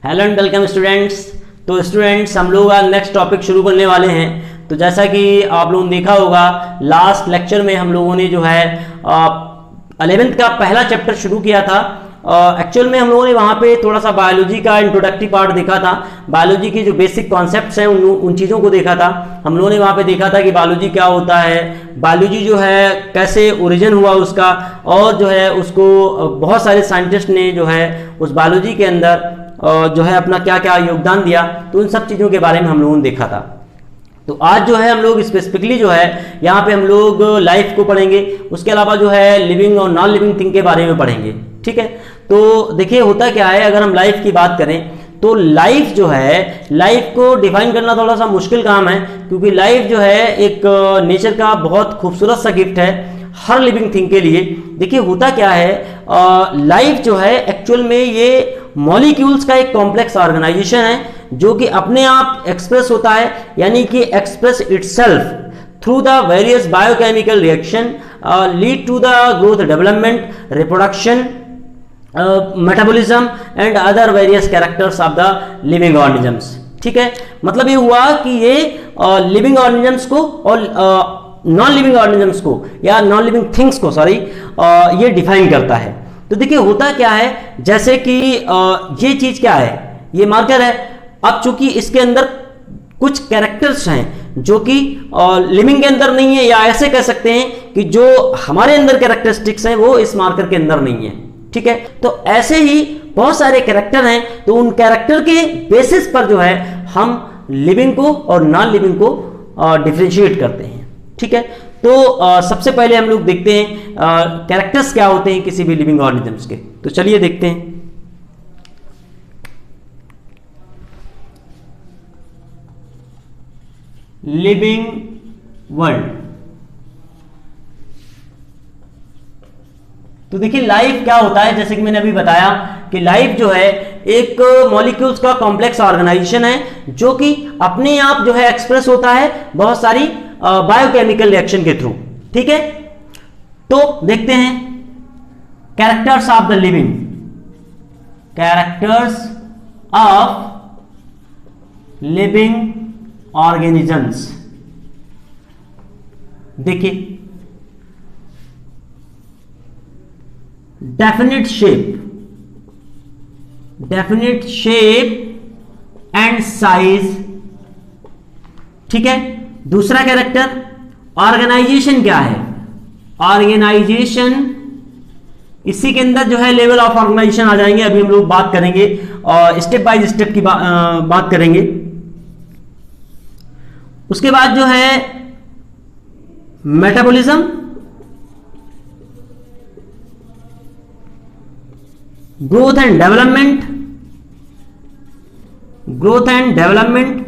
Hello and welcome students. तो students हम लोग आज नेक्स्ट टॉपिक शुरू करने वाले हैं। तो जैसा कि आप लोगों ने देखा होगा लास्ट लेक्चर में हम लोगों ने जो है 11th का पहला चैप्टर शुरू किया था। एक्चुअल में हम लोगों ने वहाँ पे थोड़ा सा बायोलॉजी का इंट्रोडक्टरी पार्ट देखा था, बायोलॉजी के जो बेसिक कॉन्सेप्ट्स हैं उन चीज़ों को देखा था। हम लोगों ने वहाँ पे देखा था कि बायोलॉजी क्या होता है, बायोलॉजी जो है कैसे ओरिजिन हुआ उसका, और जो है उसको बहुत सारे साइंटिस्ट ने जो है उस बायोलॉजी के अंदर जो है अपना क्या क्या योगदान दिया। तो उन सब चीज़ों के बारे में हम लोगों ने देखा था। तो आज जो है हम लोग स्पेसिफिकली जो है यहाँ पे हम लोग लाइफ को पढ़ेंगे, उसके अलावा जो है लिविंग और नॉन लिविंग थिंग के बारे में पढ़ेंगे। ठीक है, तो देखिए होता क्या है, अगर हम लाइफ की बात करें तो लाइफ जो है, लाइफ को डिफाइन करना थोड़ा सा मुश्किल काम है, क्योंकि लाइफ जो है एक नेचर का बहुत खूबसूरत सा गिफ्ट है हर लिविंग थिंग के लिए। देखिए होता क्या है, लाइफ जो है एक्चुअल में ये मॉलिक्यूल्स का एक कॉम्प्लेक्स ऑर्गेनाइजेशन है जो कि अपने आप एक्सप्रेस होता है, यानी कि express itself through the various biochemical reaction lead to the growth, development, reproduction, metabolism and other various characters of the living organisms. ठीक है, मतलब ये हुआ कि ये लिविंग ऑर्गेनिजम्स को और नॉन लिविंग ऑर्गेनिजम्स को या नॉन लिविंग थिंग्स को ये डिफाइन करता है। तो देखिए होता क्या है, जैसे कि ये चीज क्या है, ये मार्कर है। अब चूंकि इसके अंदर कुछ कैरेक्टर्स हैं जो कि लिविंग के अंदर नहीं है, या ऐसे कह सकते हैं कि जो हमारे अंदर कैरेक्टरिस्टिक्स हैं वो इस मार्कर के अंदर नहीं है। ठीक है, तो ऐसे ही बहुत सारे कैरेक्टर हैं, तो उन कैरेक्टर के बेसिस पर जो है हम लिविंग को और नॉन लिविंग को डिफरेंशिएट करते हैं। ठीक है, तो सबसे पहले हम लोग देखते हैं कैरेक्टर्स क्या होते हैं किसी भी लिविंग ऑर्गेनिजम्स के। तो चलिए देखते हैं। Living world. तो देखिए लाइफ क्या होता है, जैसे कि मैंने अभी बताया कि लाइफ जो है एक मॉलिक्यूल्स का कॉम्प्लेक्स ऑर्गेनाइजेशन है जो कि अपने आप जो है एक्सप्रेस होता है बहुत सारी बायोकेमिकल रिएक्शन के थ्रू। ठीक है, तो देखते हैं characters of the living, characters of living organisms. देखिए डेफिनेट शेप एंड साइज। ठीक है, दूसरा कैरेक्टर ऑर्गेनाइजेशन क्या है, ऑर्गेनाइजेशन, इसी के अंदर जो है लेवल ऑफ ऑर्गेनाइजेशन आ जाएंगे। अभी हम लोग बात करेंगे और स्टेप बाय स्टेप की बात करेंगे। उसके बाद जो है metabolism, growth and development,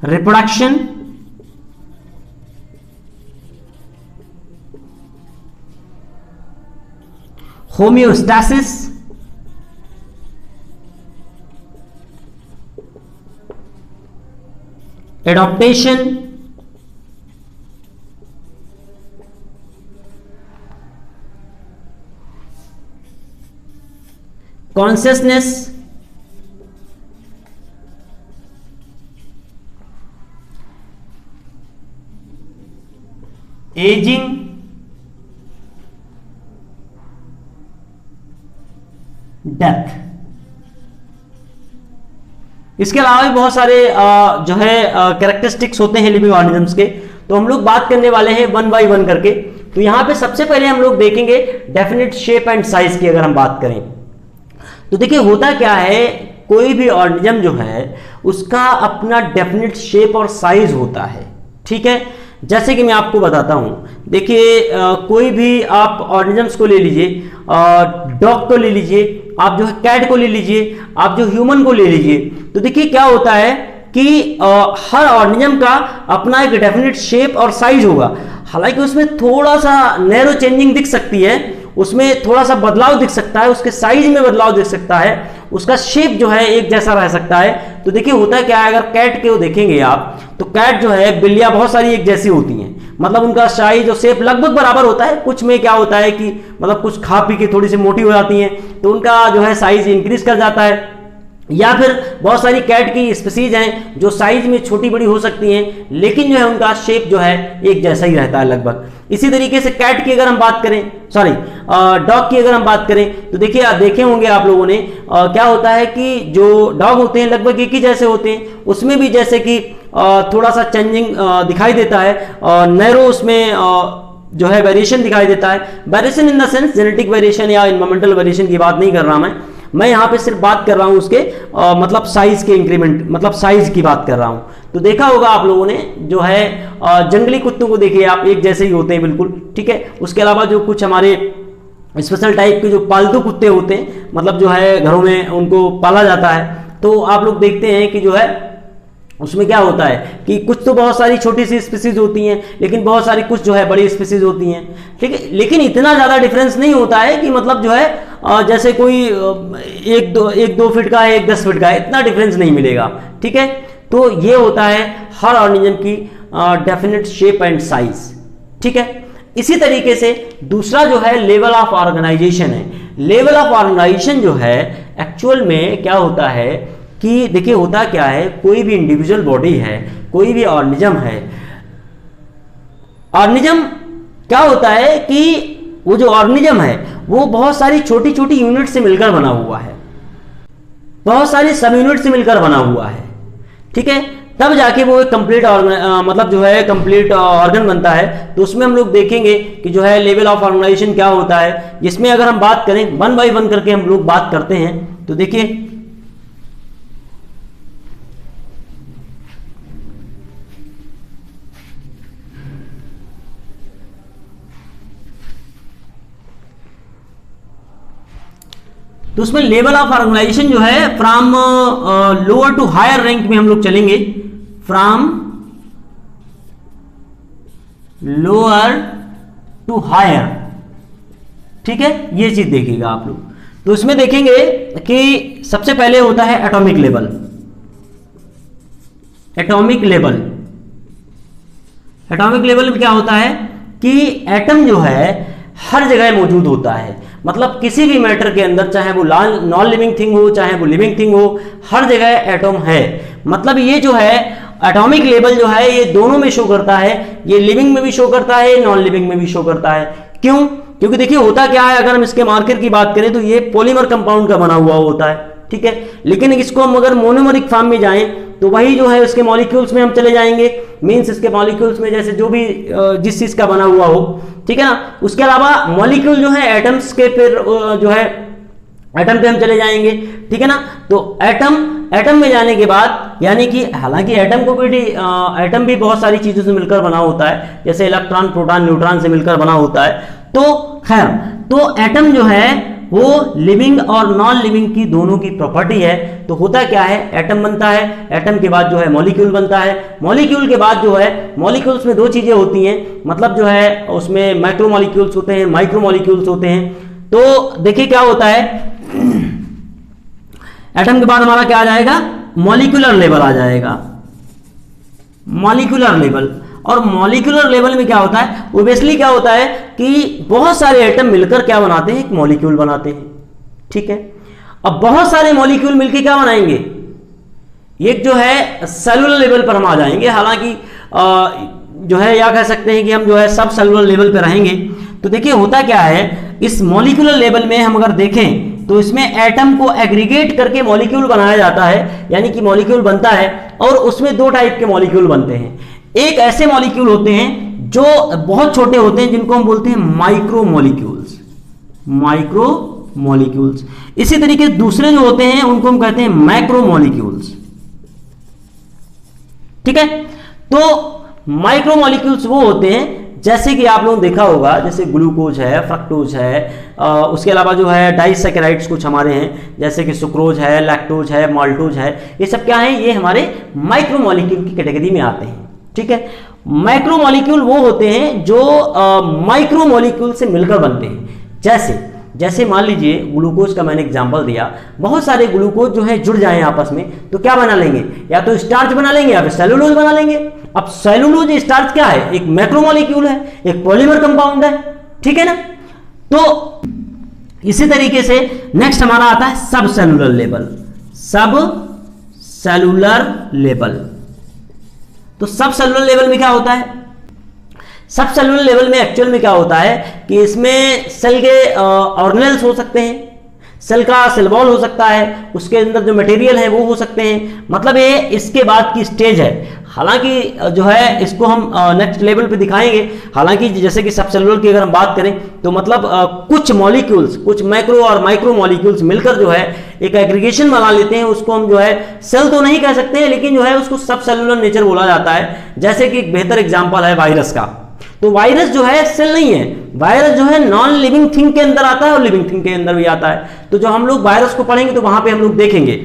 reproduction, homeostasis, adaptation, consciousness, ageing, death. इसके अलावा भी बहुत सारे जो है कैरेक्टरिस्टिक्स होते हैं लिविंग ऑर्गेनिजम्स के। तो हम लोग बात करने वाले हैं वन बाय वन करके। तो यहां पे सबसे पहले हम लोग देखेंगे डेफिनेट शेप एंड साइज की। अगर हम बात करें तो देखिए होता क्या है, कोई भी ऑर्गेनिज्म जो है उसका अपना डेफिनेट शेप और साइज होता है। ठीक है, जैसे कि मैं आपको बताता हूं, देखिए कोई भी आप ऑर्गेनिजम्स को ले लीजिए, डॉग को ले लीजिए, आप जो है कैट को ले लीजिए, आप जो ह्यूमन को ले लीजिए। तो देखिए क्या होता है कि हर ऑर्गेनिज्म का अपना एक डेफिनेट शेप और साइज होगा। हालांकि उसमें थोड़ा सा नैरो चेंजिंग दिख सकती है, उसमें थोड़ा सा बदलाव दिख सकता है, उसके साइज में बदलाव दिख सकता है, उसका शेप जो है एक जैसा रह सकता है। तो देखिए होता है क्या है, अगर कैट को देखेंगे आप तो कैट जो है, बिल्लियां बहुत सारी एक जैसी होती हैं, मतलब उनका साइज और शेप लगभग बराबर होता है। कुछ में क्या होता है कि मतलब कुछ खा पी के थोड़ी सी मोटी हो जाती हैं तो उनका जो है साइज इंक्रीज कर जाता है, या फिर बहुत सारी कैट की स्पीसीज हैं जो साइज में छोटी बड़ी हो सकती हैं लेकिन जो है उनका शेप जो है एक जैसा ही रहता है लगभग। इसी तरीके से कैट की अगर हम बात करें, सॉरी डॉग की अगर हम बात करें तो देखिए देखे होंगे आप लोगों ने क्या होता है कि जो डॉग होते हैं लगभग एक ही जैसे होते हैं, उसमें भी जैसे कि थोड़ा सा चेंजिंग दिखाई देता है, नैरो उसमें जो है वेरिएशन दिखाई देता है। Variation in the sense genetic variation या इन्वायरमेंटल वेरिएशन की बात नहीं कर रहा मैं यहाँ पे सिर्फ बात कर रहा हूँ उसके मतलब साइज के इंक्रीमेंट, मतलब साइज की बात कर रहा हूँ। तो देखा होगा आप लोगों ने जो है जंगली कुत्तों को देखिए आप, एक जैसे ही होते हैं बिल्कुल, ठीक है। उसके अलावा जो कुछ हमारे स्पेशल टाइप के जो पालतू कुत्ते होते हैं, मतलब जो है घरों में उनको पाला जाता है, तो आप लोग देखते हैं कि जो है उसमें क्या होता है कि कुछ तो बहुत सारी छोटी सी स्पीसीज होती हैं लेकिन बहुत सारी कुछ जो है बड़ी स्पीसीज होती हैं, ठीक है। लेकिन इतना ज़्यादा डिफरेंस नहीं होता है कि मतलब जो है जैसे कोई एक दो फीट का है, एक 10 फीट का है, इतना डिफरेंस नहीं मिलेगा, ठीक है। तो ये होता है हर ऑर्गेनिज्म की डेफिनेट शेप एंड साइज, ठीक है। इसी तरीके से दूसरा जो है लेवल ऑफ ऑर्गेनाइजेशन है। लेवल ऑफ ऑर्गेनाइजेशन जो है एक्चुअल में क्या होता है कि देखिए होता क्या है, कोई भी इंडिविजुअल बॉडी है, कोई भी ऑर्गेनिज्म है, ऑर्गेनिज्म क्या होता है कि वो जो ऑर्गेनिज्म है वो बहुत सारी छोटी छोटी यूनिट से मिलकर बना हुआ है, बहुत सारी सब यूनिट से मिलकर बना हुआ है, ठीक है। तब जाके वो एक कंप्लीट मतलब जो है कंप्लीट ऑर्गन बनता है। तो उसमें हम लोग देखेंगे कि जो है लेवल ऑफ ऑर्गेनाइजेशन क्या होता है, जिसमें अगर हम बात करें 1 बाय 1 करके हम लोग बात करते हैं तो देखिए तो उसमें लेवल ऑफ ऑर्गेनाइजेशन जो है from lower to higher rank में हम लोग चलेंगे, फ्रॉम लोअर टू हायर, ठीक है। ये चीज देखिएगा आप लोग। तो इसमें देखेंगे कि सबसे पहले होता है atomic level. Atomic level, atomic level में क्या होता है कि एटम जो है हर जगह मौजूद होता है, मतलब किसी भी मैटर के अंदर, चाहे वो नॉन लिविंग थिंग हो चाहे वो लिविंग थिंग हो, हर जगह एटम है। मतलब ये जो है एटॉमिक लेवल जो है ये दोनों में शो करता है, ये लिविंग में भी शो करता है, नॉन लिविंग में भी शो करता है। क्यों? क्योंकि देखिए होता क्या है, अगर हम इसके मार्कर की बात करें तो ये पॉलीमर कंपाउंड का बना हुआ होता है, ठीक है। लेकिन इसको हम अगर मोनोमरिक फॉर्म में जाएं तो वही जो है इसके मॉलिक्यूल्स में हम चले जाएंगे, मींस इसके मॉलिक्यूल्स में जैसे जो भी जिस चीज का बना हुआ हो, ठीक है ना। उसके अलावा मॉलिक्यूल जो है एटम्स के फिर जो है एटम पे हम चले जाएंगे, ठीक है ना। तो एटम में जाने के बाद यानी कि हालांकि एटम भी बहुत सारी चीजों से मिलकर बना होता है, जैसे इलेक्ट्रॉन प्रोटॉन न्यूट्रॉन से मिलकर बना होता है। तो खैर तो एटम जो है वो लिविंग और नॉन लिविंग की दोनों की प्रॉपर्टी है। तो होता क्या है, एटम बनता है, एटम के बाद जो है मॉलिक्यूल बनता है, मॉलिक्यूल के बाद जो है मॉलिक्यूल्स में दो चीजें होती हैं, मतलब जो है उसमें माइक्रो मॉलिक्यूल्स होते हैं, माइक्रो मॉलिक्यूल्स होते हैं। तो देखिए क्या होता है, एटम के बाद हमारा क्या आ जाएगा, मॉलिक्यूलर लेवल आ जाएगा, मॉलिक्यूलर लेवल। और मॉलिक्यूलर लेवल में क्या होता है, ओब्वियसली क्या होता है कि बहुत सारे एटम मिलकर क्या बनाते हैं, एक मॉलिक्यूल बनाते हैं, ठीक है। अब बहुत सारे मॉलिक्यूल मिलकर क्या बनाएंगे, एक जो है सेलुलर लेवल पर हम आ जाएंगे। हालांकि जो है या कह सकते हैं कि हम जो है सब सेलुलर लेवल पर रहेंगे। तो देखिए होता क्या है, इस मॉलिक्यूलर लेवल में हम अगर देखें तो इसमें एटम को एग्रीगेट करके मॉलिक्यूल बनाया जाता है, यानी कि मॉलिक्यूल बनता है। और उसमें दो टाइप के मॉलिक्यूल बनते हैं, एक ऐसे मॉलिक्यूल होते हैं जो बहुत छोटे होते हैं जिनको हम बोलते हैं माइक्रो मॉलिक्यूल्स, माइक्रो मॉलिक्यूल्स। इसी तरीके दूसरे जो होते हैं उनको हम कहते हैं मैक्रो मॉलिक्यूल्स, ठीक है। तो माइक्रो मॉलिक्यूल्स वो होते हैं जैसे कि आप लोगों ने देखा होगा, जैसे ग्लूकोज है, फ्रक्टोज है, उसके अलावा जो है डाइसैकेराइड्स कुछ हमारे हैं, जैसे कि सुक्रोज है, लैक्टोज है, माल्टोज है। ये सब क्या है, ये हमारे माइक्रो मॉलिक्यूल की कैटेगरी में आते हैं, ठीक है। मैक्रो मॉलिक्यूल वो होते हैं जो माइक्रो मॉलिक्यूल से मिलकर बनते हैं। जैसे जैसे मान लीजिए ग्लूकोज का मैंने एग्जांपल दिया, बहुत सारे ग्लूकोज जो है जुड़ जाएं आपस में, तो क्या बना लेंगे, या तो स्टार्च बना लेंगे या फिर सेलुलोज बना लेंगे। अब सेलुलोज स्टार्च क्या है, एक मैक्रोमोलिक्यूल है, एक पॉलीमर कंपाउंड है, ठीक है ना। तो इसी तरीके से नेक्स्ट हमारा आता है सब सेलुलर लेवल। सब सेलुलर लेवल, तो सब सेलुलर लेवल में क्या होता है, सब सेलुलर लेवल में एक्चुअल में क्या होता है कि इसमें सेल के ऑर्गेनेल्स हो सकते हैं, सेल का सेल वॉल हो सकता है, उसके अंदर जो मटेरियल है वो हो सकते हैं, मतलब ये इसके बाद की स्टेज है। हालांकि जो है इसको हम नेक्स्ट लेवल पे दिखाएंगे। हालांकि जैसे कि सब सेलुलर की अगर हम बात करें तो मतलब कुछ मॉलिक्यूल्स, कुछ मैक्रो और माइक्रो मॉलिक्यूल्स मिलकर जो है एक एग्रीगेशन बना लेते हैं, उसको हम जो है सेल तो नहीं कह सकते हैं, लेकिन जो है उसको सब सेलुलर नेचर बोला जाता है। जैसे कि एक बेहतर एग्जाम्पल है वायरस का, तो वायरस जो है सेल नहीं है, वायरस जो है नॉन लिविंग थिंग के अंदर आता है और लिविंग थिंग के अंदर भी आता है। तो जो हम लोग वायरस को पढ़ेंगे तो वहां पे हम लोग देखेंगे।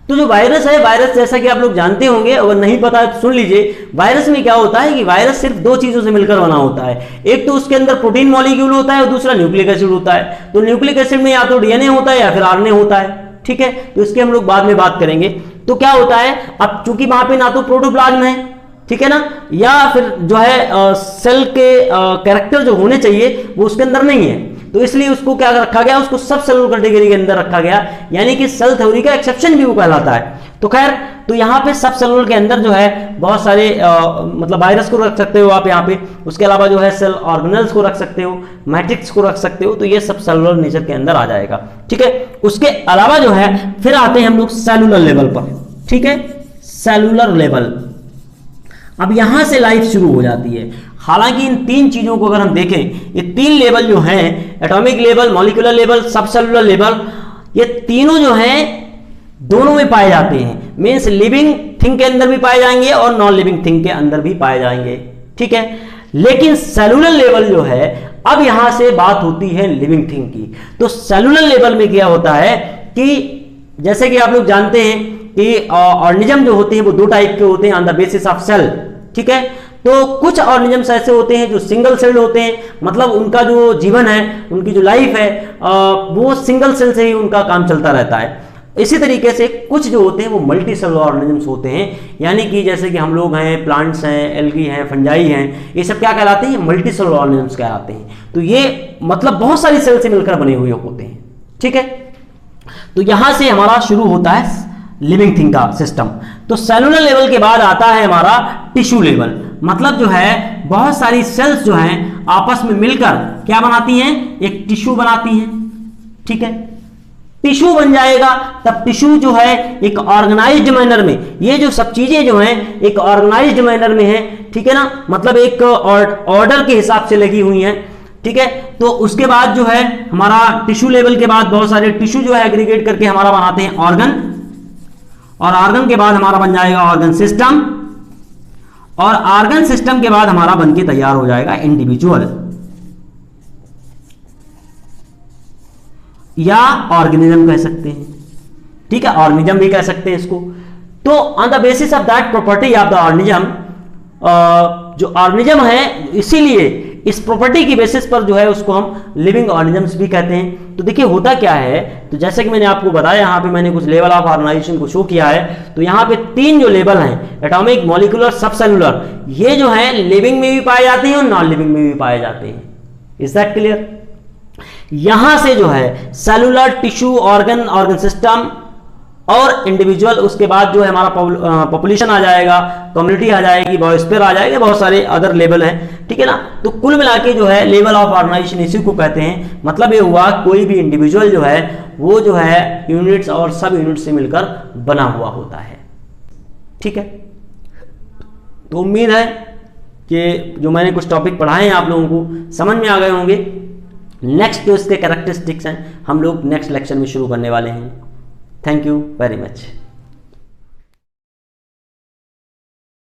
तो जो वायरस है, वायरस जैसा कि आप लोग जानते होंगे, अगर नहीं पता है तो सुन लीजिए। वायरस में क्या होता है कि वायरस सिर्फ दो चीजों से मिलकर बना होता है, एक तो उसके अंदर प्रोटीन मॉलिक्यूल होता है और दूसरा न्यूक्लिक एसिड होता है। तो न्यूक्लिक एसिड में या तो डीएनए होता है या फिर आरएनए होता है, ठीक है। तो इसके हम लोग बाद में बात करेंगे। तो क्या होता है, अब चूंकि वहां पे ना तो प्रोटोप्लाज्म है, ठीक है ना, या फिर जो है सेल के कैरेक्टर जो होने चाहिए वो उसके अंदर नहीं है, तो इसलिए उसको क्या रखा गया, उसको सब सेलुलर कैटेगरी के अंदर रखा गया, यानी कि सेल थ्योरी का एक्सेप्शन भी वो कहलाता है। तो खैर, तो यहाँ पे सब सेलुलर के अंदर जो है बहुत सारे मतलब वायरस को रख सकते हो आप यहाँ पे, उसके अलावा जो है सेल ऑर्गेनेल्स को रख सकते हो, मैट्रिक्स को रख सकते हो, तो ये सब सेलुलर नेचर के अंदर आ जाएगा, ठीक है। उसके अलावा जो है फिर आते हैं हम लोग सेलुलर लेवल पर, ठीक है, सेलुलर लेवल। अब यहां से लाइफ शुरू हो जाती है। हालांकि इन तीन चीजों को अगर हम देखें, ये तीन लेवल जो हैं, एटॉमिक लेवल, मॉलिक्यूलर लेवल, सब सेलुलर लेवल, ये तीनों जो हैं दोनों में पाए जाते हैं। मींस लिविंग थिंग के अंदर भी पाए जाएंगे और नॉन लिविंग थिंग के अंदर भी पाए जाएंगे, ठीक है। लेकिन सेलुलर लेवल जो है, अब यहां से बात होती है लिविंग थिंग की। तो सेलुलर लेवल में क्या होता है कि जैसे कि आप लोग जानते हैं कि ऑर्गेनिज्म जो होते हैं वो दो टाइप के होते हैं on the basis of cell, ठीक है। तो कुछ ऑर्गेनिजम्स ऐसे होते हैं जो सिंगल सेल्ड होते हैं, मतलब उनका जो जीवन है, उनकी जो लाइफ है वो सिंगल सेल से ही उनका काम चलता रहता है। इसी तरीके से कुछ जो होते हैं वो मल्टी सेलुलर ऑर्गेनिजम्स होते हैं, यानी कि जैसे कि हम लोग हैं, प्लांट्स हैं, एल्गी हैं, फंजाई हैं, ये सब क्या कहलाते हैं, मल्टी सेलुलर ऑर्गेनिजम्स कहलाते हैं। तो ये मतलब बहुत सारी सेल से मिलकर बने हुए होते हैं, ठीक है। तो यहां से हमारा शुरू होता है लिविंग थिंग का सिस्टम। तो सेलुलर लेवल के बाद आता है हमारा टिश्यू लेवल, मतलब जो है बहुत सारी सेल्स जो हैं आपस में मिलकर क्या बनाती हैं, एक टिश्यू बनाती हैं, ठीक है। टिश्यू बन जाएगा, तब टिश्यू जो है एक ऑर्गेनाइज्ड मैनर में, ये जो सब चीजें जो हैं एक ऑर्गेनाइज्ड मैनर में है, ठीक है ना, मतलब एक ऑर्डर के हिसाब से लगी हुई हैं, ठीक है। तो उसके बाद जो है हमारा टिश्यू लेवल के बाद बहुत सारे टिश्यू जो है एग्रीगेट करके हमारा बनाते हैं ऑर्गन, और ऑर्गन के बाद हमारा बन जाएगा ऑर्गन सिस्टम, और ऑर्गन सिस्टम के बाद हमारा बनके तैयार हो जाएगा इंडिविजुअल या ऑर्गेनिज्म कह सकते हैं, ठीक है, ऑर्गेनिज्म भी कह सकते हैं इसको। तो on the basis of that property of the organism, जो ऑर्गेनिज्म है, इसीलिए इस प्रॉपर्टी की बेसिस पर जो है उसको हम लिविंग ऑर्गेनिजम्स भी कहते हैं। तो देखिए होता क्या है, तो जैसे कि मैंने आपको बताया, यहाँ पे मैंने कुछ लेवल ऑफ ऑर्गेनाइजेशन को शो किया है। तो यहाँ पे तीन जो लेवल हैं, एटॉमिक, मॉलिक्यूलर, सब सेलुलर, ये जो है लिविंग में भी पाए जाते हैं और नॉन लिविंग में भी पाए जाते हैं। Is that clear? यहां से जो है cellular, tissue, organ, organ system और इंडिविजुअल, उसके बाद जो है हमारा पॉपुलेशन आ जाएगा, कम्युनिटी आ जाएगी, बायोस्फीयर आ जाएगा, बहुत सारे अदर लेवल हैं, ठीक है ना। तो कुल मिला के जो है लेवल ऑफ ऑर्गेनाइजेशन इसी को कहते हैं। मतलब ये हुआ कोई भी इंडिविजुअल जो है वो जो है यूनिट्स और सब यूनिट से मिलकर बना हुआ होता है, ठीक है। तो उम्मीद है कि जो मैंने कुछ टॉपिक पढ़ाए हैं आप लोगों को समझ में आ गए होंगे। नेक्स्ट जो इसके कैरेक्टरिस्टिक्स हैं हम लोग नेक्स्ट लेक्चर में शुरू करने वाले हैं। Thank you very much.